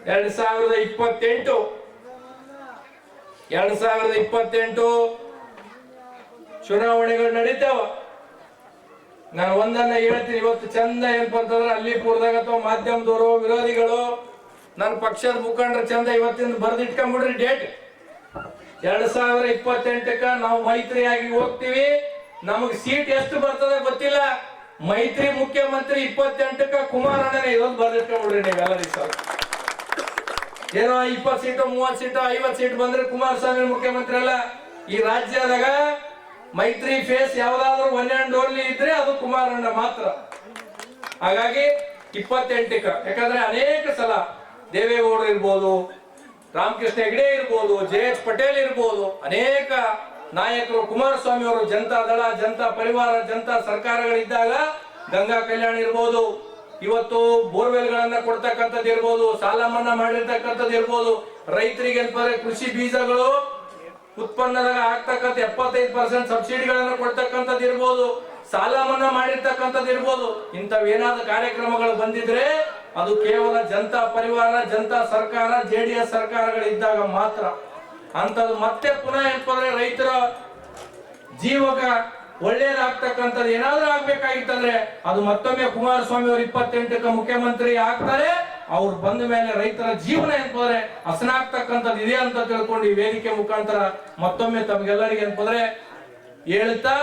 2028 ಚುನಾವಣೆಗಳು ನಡೀತಾವ. ನಾನು ಒಂದನ್ನ ಹೇಳ್ತೀನಿ, ಇವತ್ತು ಚಂದ ಏನಪ್ಪ ಅಂತಂದ್ರೆ ಅಲ್ಲಿಪುರದಾಗ ಅಥವಾ ಮಾಧ್ಯಮದವರು ವಿರೋಧಿಗಳು ನನ್ನ ಪಕ್ಷದ ಮುಖಂಡರು ಚಂದ ಇವತ್ತಿನ ಬರ್ದಿಟ್ಕೊಂಡ್ಬಿಡ್ರಿ ಡೇಟ್. 2028ಕ್ಕ ನಾವು ಮೈತ್ರಿಯಾಗಿ ಹೋಗ್ತೀವಿ. ನಮಗ್ ಸೀಟ್ ಎಷ್ಟು ಬರ್ತದೆ ಗೊತ್ತಿಲ್ಲ. ಮೈತ್ರಿ ಮುಖ್ಯಮಂತ್ರಿ 28ಕ್ಕ ಕುಮಾರಣ್ಣನೇ, ಇದೊಂದು ಬರ್ದಿಟ್ಕೊಂಡ್ಬಿಡ್ರಿ ನೀವೆಲ್ಲ. ಏನೋ 20 ಸೀಟು 30 ಸೀಟು 50 ಸೀಟ್ ಬಂದ್ರೆ ಕುಮಾರಸ್ವಾಮಿ ಮುಖ್ಯಮಂತ್ರಿ ಅಲ್ಲ. ಈ ರಾಜ್ಯದಾಗ ಮೈತ್ರಿ ಫೇಸ್ ಯಾವ್ದಾದ್ರು ಒನ್ ಅಂಡ್ ಓನ್ಲಿ ಇದ್ರೆ ಅದು ಕುಮಾರಣ್ಣ ಮಾತ್ರ. ಹಾಗಾಗಿ 28ಕ್ಕ, ಯಾಕಂದ್ರೆ ಅನೇಕ ಸಲ ದೇವೇಗೌಡರು ಇರ್ಬೋದು, ರಾಮಕೃಷ್ಣ ಹೆಗಡೆ ಇರ್ಬೋದು, JH ಪಟೇಲ್ ಇರ್ಬೋದು, ಅನೇಕ ನಾಯಕರು, ಕುಮಾರಸ್ವಾಮಿ ಅವರು ಜನತಾ ದಳ, ಜನತಾ ಪರಿವಾರ, ಜನತಾ ಸರ್ಕಾರಗಳಿದ್ದಾಗ ಗಂಗಾ ಕಲ್ಯಾಣ ಇರ್ಬೋದು, ಇವತ್ತು ಬೋರ್ವೆಲ್ಗಳನ್ನ ಕೊಡ್ತಕ್ಕಂಥದ್ದು ಇರ್ಬೋದು, ಸಾಲ ಮನ್ನಾ ಮಾಡಿರ್ತಕ್ಕಂಥದ್ದು ಇರ್ಬೋದು, ರೈತರಿಗೆ ಕೃಷಿ ಬೀಜಗಳು ಉತ್ಪನ್ನದಾಗ ಆಗ್ತಕ್ಕಂಥ 75% ಸಬ್ಸಿಡಿಗಳನ್ನ ಕೊಡ್ತಕ್ಕಂಥದ್ದು ಇರ್ಬೋದು, ಸಾಲ ಮನ್ನಾ ಮಾಡಿರ್ತಕ್ಕಂಥದ್ದು ಇರ್ಬೋದು. ಇಂಥವೇನಾದ ಕಾರ್ಯಕ್ರಮಗಳು ಬಂದಿದ್ರೆ ಅದು ಕೇವಲ ಜನತಾ ಪರಿವಾರ, ಜನತಾ ಸರ್ಕಾರ, JDS ಸರ್ಕಾರಗಳಿದ್ದಾಗ ಮಾತ್ರ. ಅಂತದ್ದು ಮತ್ತೆ ಪುನಃ ಏನಂದ್ರೆ ರೈತರ ಜೀವಕ ಒಳ್ಳೇದಾಗ್ತಕ್ಕಂಥದ್ದು ಏನಾದ್ರೂ ಆಗ್ಬೇಕಾಗಿತ್ತಂದ್ರೆ ಅದು ಮತ್ತೊಮ್ಮೆ ಕುಮಾರಸ್ವಾಮಿ ಅವರು 28ಕ್ಕ ಮುಖ್ಯಮಂತ್ರಿ ಆಗ್ತಾರೆ. ಅವ್ರು ಬಂದ ಮೇಲೆ ರೈತರ ಜೀವನ ಏನಂದ್ರೆ ಹಸನಾಗ್ತಕ್ಕಂಥದ್ದು ಇದೆ ಅಂತ ತಿಳ್ಕೊಂಡು ಈ ವೇದಿಕೆ ಮುಖಾಂತರ ಮತ್ತೊಮ್ಮೆ ತಮಗೆಲ್ಲರಿಗೆ ಏನಂದ್ರೆ ಹೇಳ್ತಾ